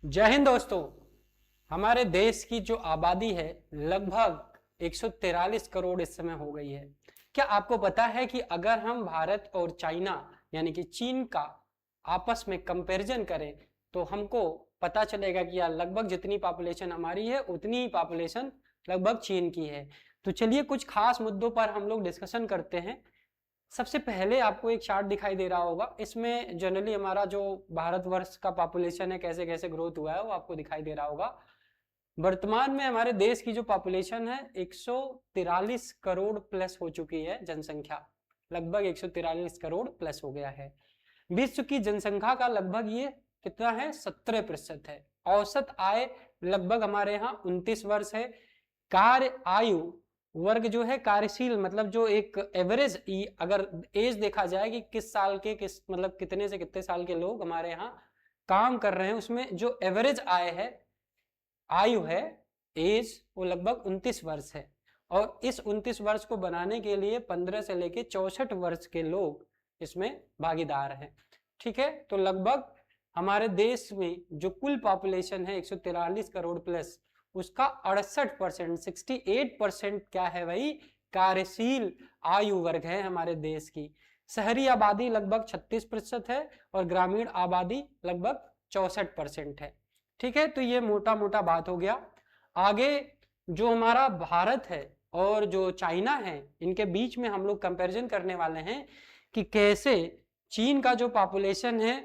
जय हिंद दोस्तों। हमारे देश की जो आबादी है लगभग 143 करोड़ इस समय हो गई है। क्या आपको पता है कि अगर हम भारत और चाइना यानी कि चीन का आपस में कंपैरिजन करें तो हमको पता चलेगा कि यार लगभग जितनी पॉपुलेशन हमारी है उतनी ही पॉपुलेशन लगभग चीन की है। तो चलिए कुछ खास मुद्दों पर हम लोग डिस्कशन करते हैं। सबसे पहले आपको एक चार्ट दिखाई दे रहा होगा, इसमें जनरली हमारा जो भारतवर्ष का पॉपुलेशन है कैसे कैसे ग्रोथ हुआ है वो आपको दिखाई दे रहा होगा। वर्तमान में हमारे देश की जो पॉपुलेशन है 143 करोड़ प्लस हो चुकी है जनसंख्या, लगभग 143 करोड़ प्लस हो गया है। विश्व की जनसंख्या का लगभग ये कितना है 17% है। औसत आय लगभग हमारे यहाँ 29 वर्ष है। कार्य आयु वर्ग जो है कार्यशील मतलब जो एक एवरेज अगर एज देखा जाए कि किस साल के किस मतलब कितने से कितने साल के लोग हमारे यहाँ काम कर रहे हैं, उसमें जो एवरेज आयु है एज वो लगभग 29 वर्ष है। और इस 29 वर्ष को बनाने के लिए 15 से लेके 64 वर्ष के लोग इसमें भागीदार हैं। ठीक है, तो लगभग हमारे देश में जो कुल पॉपुलेशन है 143 करोड़ प्लस, उसका 68% 68% क्या है भाई, कार्यशील आयु वर्ग है हमारे देश की। शहरी आबादी लगभग 36% है और ग्रामीण आबादी लगभग 64% है। ठीक है, तो ये मोटा मोटा बात हो गया। आगे जो हमारा भारत है और जो चाइना है इनके बीच में हम लोग कंपैरिजन करने वाले हैं कि कैसे चीन का जो पॉपुलेशन है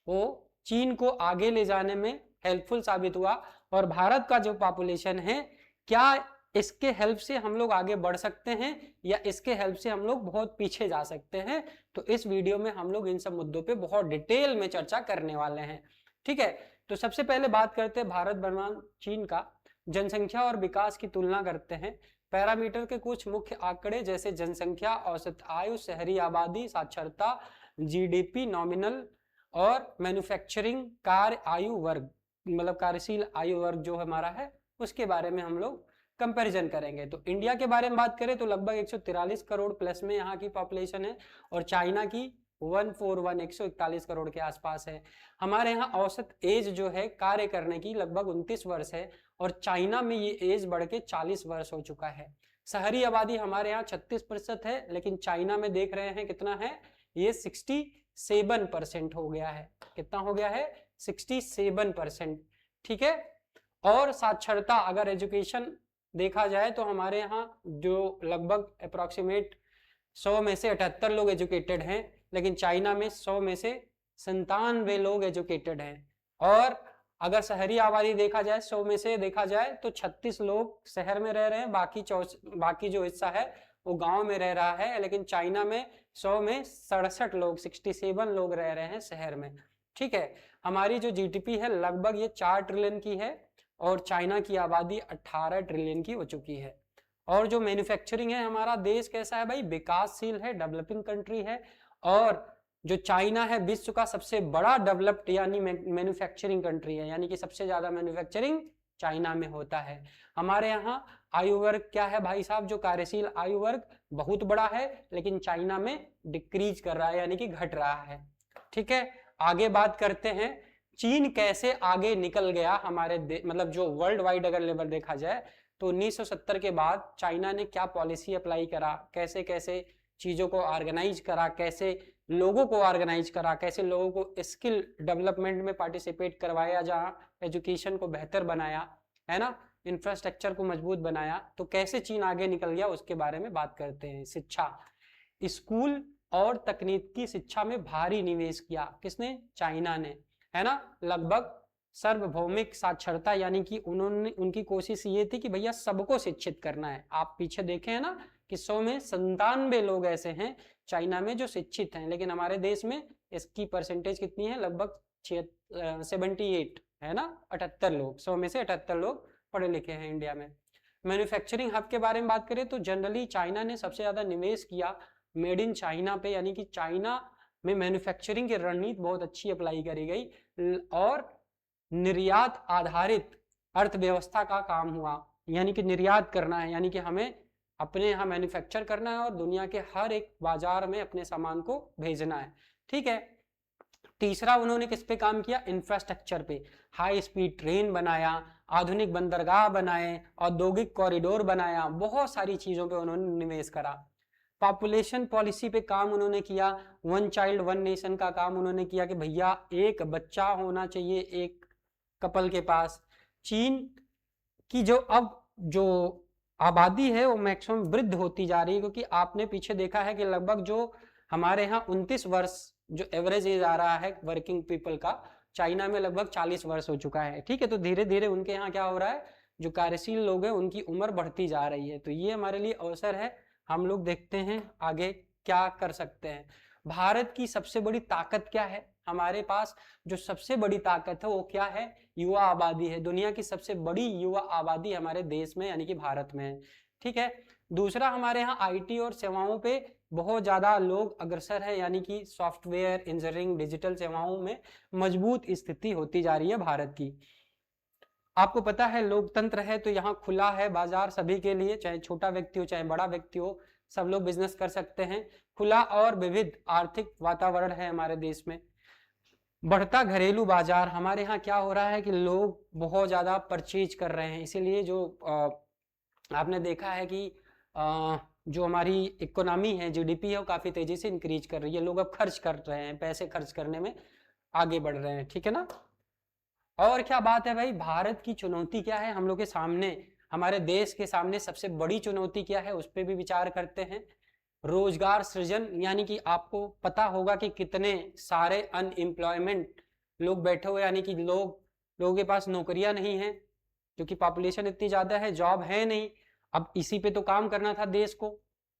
वो चीन को आगे ले जाने में हेल्पफुल साबित हुआ और भारत का जो पॉपुलेशन है क्या इसके हेल्प से हम लोग आगे बढ़ सकते हैं या इसके हेल्प से हम लोग बहुत पीछे जा सकते हैं। तो इस वीडियो में हम लोग इन सब मुद्दों पे बहुत डिटेल में चर्चा करने वाले हैं। ठीक है, तो सबसे पहले बात करते हैं भारत बनाम चीन का। जनसंख्या और विकास की तुलना करते हैं। पैरामीटर के कुछ मुख्य आंकड़े जैसे जनसंख्या, औसत आयु, शहरी आबादी, साक्षरता, जीडीपी, नॉमिनल और मैन्युफैक्चरिंग कार्य आयु वर्ग मतलब कार्यशील आयु वर्ग जो हमारा है उसके बारे में हम लोग कंपैरिजन करेंगे। तो इंडिया के बारे में बात करें तो लगभग 143 करोड़ प्लस में यहाँ की पॉपुलेशन है और चाइना की 141 करोड़ के आसपास है। हमारे यहाँ औसत एज जो है कार्य करने की लगभग 29 वर्ष है और चाइना में ये एज बढ़ के 40 वर्ष हो चुका है। शहरी आबादी हमारे यहाँ 36% है लेकिन चाइना में देख रहे हैं कितना है, ये 67% हो गया है। कितना हो गया है, 67%। ठीक है, और साक्षरता अगर एजुकेशन देखा जाए तो हमारे यहाँ जो लगभग अप्रोक्सीमेट 100 में से 78 लोग एजुकेटेड हैं लेकिन चाइना में 100 में से 97 लोग एजुकेटेड हैं। और अगर शहरी आबादी देखा जाए 100 में से देखा जाए तो 36 लोग शहर में रह रहे हैं, बाकी जो हिस्सा है वो गांव में रह रहा है। लेकिन चाइना में 100 में 67 लोग 67 लोग रह रहे हैं शहर में। ठीक है, हमारी जो जीडीपी है लगभग ये 4 ट्रिलियन की है और चाइना की आबादी 18 ट्रिलियन की हो चुकी है। और जो मैन्युफैक्चरिंग है हमारा देश कैसा है भाई, विकासशील है, डेवलपिंग कंट्री है। और जो चाइना है विश्व का सबसे बड़ा डेवलप्ड यानी मैन्युफैक्चरिंग कंट्री है, यानी कि सबसे ज्यादा मैन्युफैक्चरिंग चाइना में होता है। हमारे यहाँ आयु वर्ग क्या है भाई साहब, जो कार्यशील आयु वर्ग बहुत बड़ा है लेकिन चाइना में डिक्रीज कर रहा है यानी कि घट रहा है। ठीक है, आगे बात करते हैं चीन कैसे आगे निकल गया हमारे मतलब जो वर्ल्ड वाइड अगर लेवल देखा जाए तो 1970 के बाद चाइना ने क्या पॉलिसी अप्लाई करा, कैसे कैसे चीजों को ऑर्गेनाइज करा, कैसे लोगों को ऑर्गेनाइज करा, कैसे लोगों को स्किल डेवलपमेंट में पार्टिसिपेट करवाया, जहाँ एजुकेशन को बेहतर बनाया है ना, इंफ्रास्ट्रक्चर को मजबूत बनाया, तो कैसे चीन आगे निकल गया उसके बारे में बात करते हैं। शिक्षा, स्कूल और तकनीकी शिक्षा में भारी निवेश किया, किसने, चाइना ने, है ना। लगभग सार्वभौमिक साक्षरता यानी कि उनकी कोशिश ये थी कि भैया सबको शिक्षित करना है। आप पीछे देखे हैं ना कि 100 में 97 लोग ऐसे हैं चाइना में जो शिक्षित हैं, लेकिन हमारे देश में इसकी परसेंटेज कितनी है, लगभग 78 है ना, 78 लोग, 100 में से 78 लोग पढ़े लिखे हैं इंडिया में। मैन्युफैक्चरिंग हब के बारे में बात करें तो जनरली चाइना ने सबसे ज्यादा निवेश किया मेड इन चाइना पे, यानी कि चाइना में मैन्युफैक्चरिंग की रणनीति बहुत अच्छी अप्लाई करी गई और निर्यात आधारित अर्थव्यवस्था का काम हुआ, यानी कि निर्यात करना है, यानी कि हमें अपने यहाँ मैन्युफैक्चर करना है और दुनिया के हर एक बाजार में अपने सामान को भेजना है। ठीक है, तीसरा उन्होंने किस पे काम किया, इंफ्रास्ट्रक्चर पे, हाई स्पीड ट्रेन बनाया, आधुनिक बंदरगाह बनाए, औद्योगिक कॉरिडोर बनाया, बहुत सारी चीजों पे उन्होंने निवेश करा। पॉपुलेशन पॉलिसी पे काम उन्होंने किया, वन चाइल्ड वन नेशन का काम उन्होंने किया कि भैया एक बच्चा होना चाहिए एक कपल के पास। चीन की जो आबादी है वो मैक्सिमम वृद्ध होती जा रही है, क्योंकि आपने पीछे देखा है कि लगभग जो हमारे यहाँ 29 वर्ष जो एवरेज एज आ रहा है वर्किंग पीपल का, चाइना में लगभग 40 वर्ष हो चुका है। ठीक है, तो धीरे धीरे उनके यहाँ क्या हो रहा है, जो कार्यशील लोग हैं उनकी उम्र बढ़ती जा रही है। तो ये हमारे लिए अवसर है, हम लोग देखते हैं आगे क्या कर सकते हैं। भारत की सबसे बड़ी ताकत क्या है, हमारे पास जो सबसे बड़ी ताकत है वो क्या है, युवा आबादी है। दुनिया की सबसे बड़ी युवा आबादी हमारे देश में यानी कि भारत में है। ठीक है, दूसरा हमारे यहाँ आईटी और सेवाओं पे बहुत ज्यादा लोग अग्रसर है, यानी कि सॉफ्टवेयर इंजीनियरिंग डिजिटल सेवाओं में मजबूत स्थिति होती जा रही है भारत की। आपको पता है लोकतंत्र है तो यहाँ खुला है बाजार सभी के लिए, चाहे छोटा व्यक्ति हो चाहे बड़ा व्यक्ति हो, सब लोग बिजनेस कर सकते हैं। खुला और विविध आर्थिक वातावरण है हमारे देश में। बढ़ता घरेलू बाजार, हमारे यहाँ क्या हो रहा है कि लोग बहुत ज्यादा परचेज कर रहे हैं, इसीलिए जो आपने देखा है कि जो हमारी इकोनॉमी है, जीडीपी है, वो काफी तेजी से इंक्रीज कर रही है। लोग अब खर्च कर रहे हैं, पैसे खर्च करने में आगे बढ़ रहे हैं। ठीक है ना। और क्या बात है भाई, भारत की चुनौती क्या है हम लोग के सामने, हमारे देश के सामने सबसे बड़ी चुनौती क्या है, उस पर भी विचार करते हैं। रोजगार सृजन, यानी कि आपको पता होगा कि कितने सारे अनएम्प्लॉयमेंट लोग बैठे हुए, यानी कि लोगों के पास नौकरियां नहीं है, क्योंकि पॉपुलेशन इतनी ज्यादा है, जॉब है नहीं। अब इसी पे तो काम करना था देश को,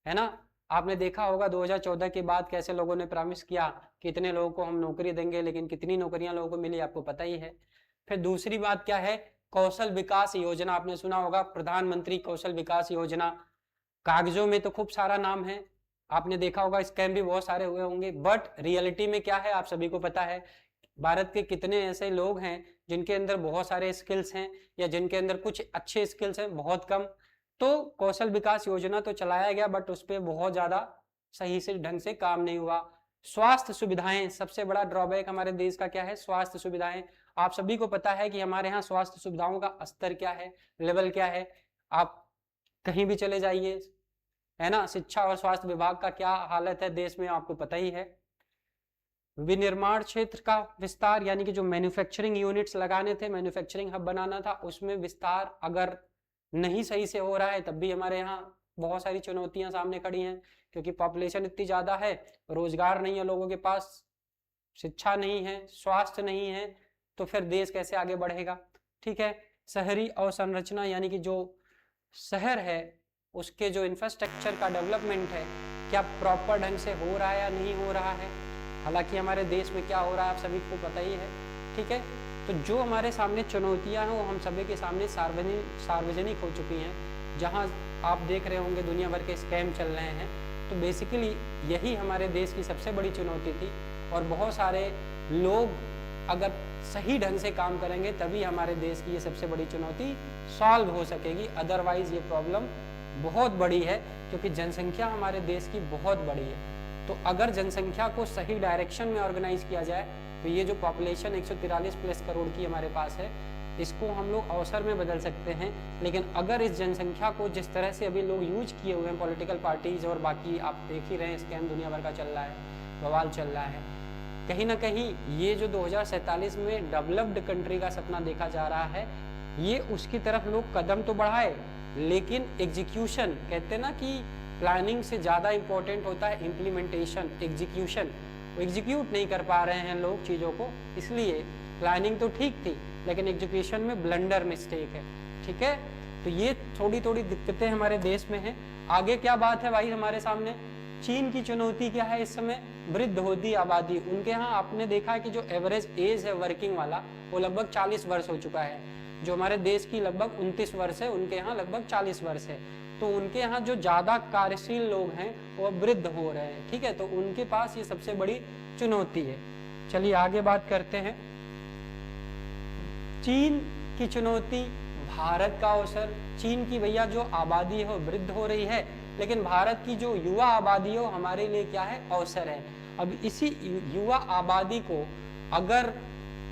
है ना। आपने देखा होगा 2014 के बाद कैसे लोगों ने प्रॉमिस किया कि इतने लोगों को हम नौकरी देंगे, लेकिन कितनी नौकरियां लोगों को मिली आपको पता ही है। फिर दूसरी बात क्या है, कौशल विकास योजना, आपने सुना होगा प्रधानमंत्री कौशल विकास योजना। कागजों में तो खूब सारा नाम है, आपने देखा होगा स्कैम भी बहुत सारे हुए होंगे, बट रियलिटी में क्या है आप सभी को पता है। भारत के कितने ऐसे लोग हैं जिनके अंदर बहुत सारे स्किल्स हैं, या जिनके अंदर कुछ अच्छे स्किल्स हैं, बहुत कम। तो कौशल विकास योजना तो चलाया गया, बट उस पर बहुत ज्यादा सही से ढंग से काम नहीं हुआ। स्वास्थ्य सुविधाएं, सबसे बड़ा ड्रॉबैक हमारे देश का क्या है, स्वास्थ्य सुविधाएं। आप सभी को पता है कि हमारे यहाँ स्वास्थ्य सुविधाओं का स्तर क्या है, लेवल क्या है। आप कहीं भी चले जाइए, है ना, शिक्षा और स्वास्थ्य विभाग का क्या हालत है देश में आपको पता ही है। विनिर्माण क्षेत्र का विस्तार, यानी कि जो मैन्युफैक्चरिंग यूनिट्स लगाने थे, मैन्युफैक्चरिंग हब बनाना था, उसमें विस्तार अगर नहीं सही से हो रहा है, तब भी हमारे यहाँ बहुत सारी चुनौतियां सामने खड़ी हैं, क्योंकि पॉपुलेशन इतनी ज्यादा है, रोजगार नहीं है लोगों के पास, शिक्षा नहीं है, स्वास्थ्य नहीं है, तो फिर देश कैसे आगे बढ़ेगा। ठीक है, शहरी अवसंरचना, यानी कि जो शहर है उसके जो इंफ्रास्ट्रक्चर का डेवलपमेंट है, क्या प्रॉपर ढंग से हो रहा है या नहीं हो रहा है। हालांकि हमारे देश में क्या हो रहा है आप सभी को पता ही है। ठीक है, तो जो हमारे सामने चुनौतियां हैं वो हम सभी के सामने सार्वजनिक हो चुकी हैं। जहां आप देख रहे होंगे दुनिया भर के स्कैम चल रहे हैं, तो बेसिकली यही हमारे देश की सबसे बड़ी चुनौती थी। और बहुत सारे लोग अगर सही ढंग से काम करेंगे तभी हमारे देश की ये सबसे बड़ी चुनौती सॉल्व हो सकेगी, अदरवाइज ये प्रॉब्लम बहुत बड़ी है, क्योंकि जनसंख्या हमारे देश की बहुत बड़ी है। तो अगर जनसंख्या को सही डायरेक्शन में ऑर्गेनाइज किया जाए तो ये जो पॉपुलेशन 143 प्लस करोड़ की हमारे पास है, इसको हम लोग अवसर में बदल सकते हैं। लेकिन अगर इस जनसंख्या को जिस तरह से अभी लोग यूज किए हुए हैं, पॉलिटिकल पार्टीज और बाकी आप देख ही रहे हैं, स्कैम दुनिया भर का चल रहा है, बवाल चल रहा है, कहीं ना कहीं ये जो 2047 में डेवलप्ड कंट्री का सपना देखा जा रहा है, ये उसकी तरफ लोग कदम तो बढ़ाए, लेकिन एग्जीक्यूशन, कहते हैं ना कि प्लानिंग से ज़्यादा इंपॉर्टेंट होता है इम्प्लीमेंटेशन, एग्जीक्यूशन। वो एग्जीक्यूट नहीं कर पा रहे हैं लोग चीज़ों को, इसलिए प्लानिंग तो ठीक थी लेकिन एग्जीक्यूशन में ब्लंडर मिस्टेक है। ठीक है, तो ये थोड़ी थोड़ी दिक्कतें हमारे देश में हैं। आगे क्या बात है भाई हमारे सामने, चीन की चुनौती क्या है इस समय, वृद्ध होती आबादी। उनके यहाँ आपने देखा है कि जो एवरेज एज है वर्किंग वाला वो लगभग 40 वर्ष हो चुका है। जो हमारे देश की लगभग 29 वर्ष है, उनके यहाँ लगभग 40 वर्ष है। तो उनके यहाँ जो ज्यादा कार्यशील लोग हैं वो वृद्ध हो रहे हैं। ठीक है, तो उनके पास ये सबसे बड़ी चुनौती है। चलिए आगे बात करते हैं। चीन की चुनौती, भारत का अवसर। चीन की भैया जो आबादी है वो वृद्ध हो रही है, लेकिन भारत की जो युवा आबादी है वो हमारे लिए क्या है, अवसर है। अब इसी युवा आबादी को अगर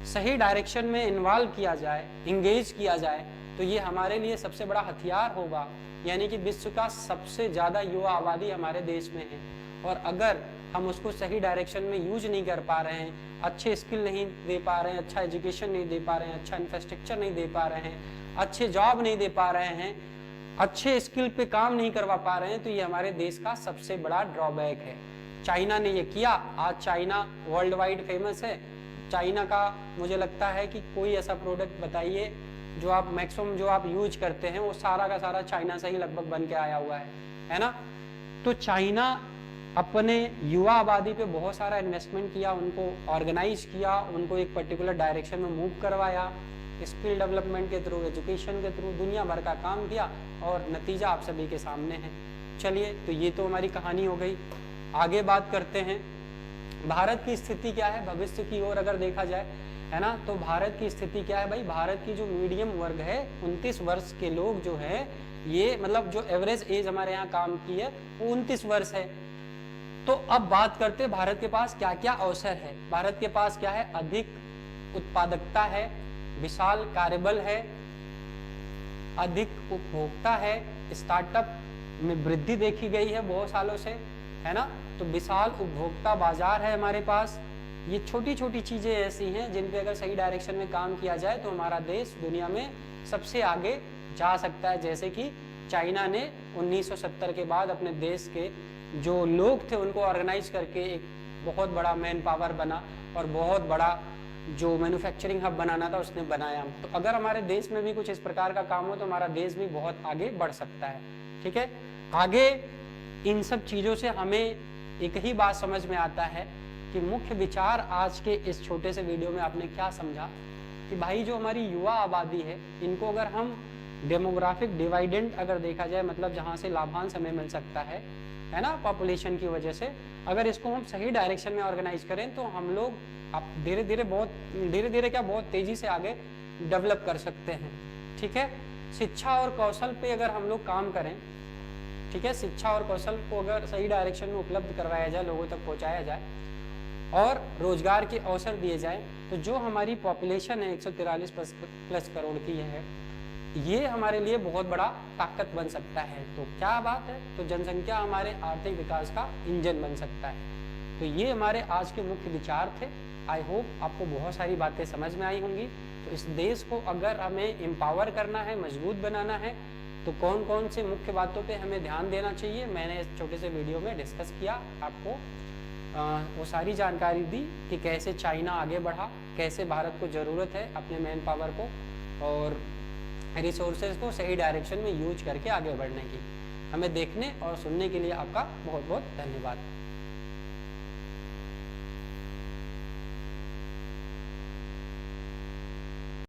सही डायरेक्शन में इन्वॉल्व किया जाए, इंगेज किया जाए, तो ये हमारे लिए सबसे बड़ा हथियार होगा। यानी कि विश्व का सबसे ज़्यादा युवा आबादी हमारे देश में है, और अगर हम उसको सही डायरेक्शन में यूज नहीं कर पा रहे हैं, अच्छे स्किल नहीं दे पा रहे हैं, अच्छा एजुकेशन नहीं दे पा रहे हैं, अच्छा इंफ्रास्ट्रक्चर नहीं दे पा रहे हैं, अच्छे जॉब नहीं दे पा रहे हैं, अच्छे स्किल पे काम नहीं करवा पा रहे हैं, तो ये हमारे देश का सबसे बड़ा ड्रॉबैक है। चाइना ने ये किया, आज चाइना वर्ल्ड वाइड फेमस है। चाइना का मुझे लगता है कि कोई ऐसा प्रोडक्ट बताइए जो आप मैक्सिमम जो आप यूज करते हैं वो सारा का सारा चाइना से ही लगभग बन के आया हुआ है ना। तो चाइना अपने युवा आबादी पे बहुत सारा इन्वेस्टमेंट किया, उनको ऑर्गेनाइज किया, उनको एक पर्टिकुलर डायरेक्शन में मूव करवाया, स्किल डेवलपमेंट के थ्रू, एजुकेशन के थ्रू दुनिया भर का काम किया, और नतीजा आप सभी के सामने है। चलिए, तो ये तो हमारी कहानी हो गई। आगे बात करते हैं भारत की स्थिति क्या है भविष्य की ओर अगर देखा जाए, है ना। तो भारत की स्थिति क्या है भाई, भारत की जो मीडियम वर्ग है 29 वर्ष के लोग जो है, ये मतलब जो एवरेज एज हमारे यहाँ काम की है वो 29 वर्ष है। तो अब बात करते हैं भारत के पास क्या क्या अवसर है। भारत के पास क्या है, अधिक उत्पादकता है, विशाल कार्यबल है, अधिक उपभोक्ता है, स्टार्टअप में वृद्धि देखी गई है बहुत सालों से, है ना। तो विशाल उपभोक्ता बाजार है हमारे पास। ये छोटी छोटी चीजें ऐसी हैं जिन पे अगर सही डायरेक्शन में काम किया जाए तो हमारा देश दुनिया में सबसे आगे जा सकता है। जैसे कि चाइना ने 1970 के बाद अपने देश के जो लोग थे उनको ऑर्गेनाइज करके एक बहुत बड़ा मैन पावर बना, और बहुत बड़ा जो मैन्युफैक्चरिंग हब बनाना था उसने बनाया। तो अगर हमारे देश में भी कुछ इस प्रकार का काम हो तो हमारा देश भी बहुत आगे बढ़ सकता है। ठीक है, आगे इन सब चीज़ों से हमें एक ही बात समझ में आता है कि मुख्य विचार आज के इस छोटे से वीडियो में आपने क्या समझा कि भाई जो हमारी युवा आबादी है इनको अगर हम डेमोग्राफिक डिवाइडेंड अगर देखा जाए, मतलब जहाँ से लाभांश हमें मिल सकता है ना, पॉपुलेशन की वजह से, अगर इसको हम सही डायरेक्शन में ऑर्गेनाइज करें तो हम लोग अब धीरे धीरे क्या बहुत तेजी से आगे डेवलप कर सकते हैं। ठीक है, शिक्षा और कौशल पे अगर हम लोग काम करें, ठीक है, शिक्षा और कौशल को अगर सही डायरेक्शन में उपलब्ध करवाया जाए, लोगों तक पहुंचाया जाए और रोजगार के अवसर दिए जाए, तो जो हमारी पॉपुलेशन है 143 प्लस करोड़ की है, ये हमारे लिए बहुत बड़ा ताकत बन सकता है। तो क्या बात है, तो जनसंख्या हमारे आर्थिक विकास का इंजन बन सकता है। तो ये हमारे आज के मुख्य विचार थे। आई होप आपको बहुत सारी बातें समझ में आई होंगी। तो इस देश को अगर हमें एम्पावर करना है, मजबूत बनाना है, तो कौन कौन से मुख्य बातों पे हमें ध्यान देना चाहिए, मैंने इस छोटे से वीडियो में डिस्कस किया, आपको वो सारी जानकारी दी कि कैसे चाइना आगे बढ़ा, कैसे भारत को ज़रूरत है अपने मैन पावर को और रिसोर्सेज को सही डायरेक्शन में यूज करके आगे बढ़ने की। हमें देखने और सुनने के लिए आपका बहुत बहुत धन्यवाद।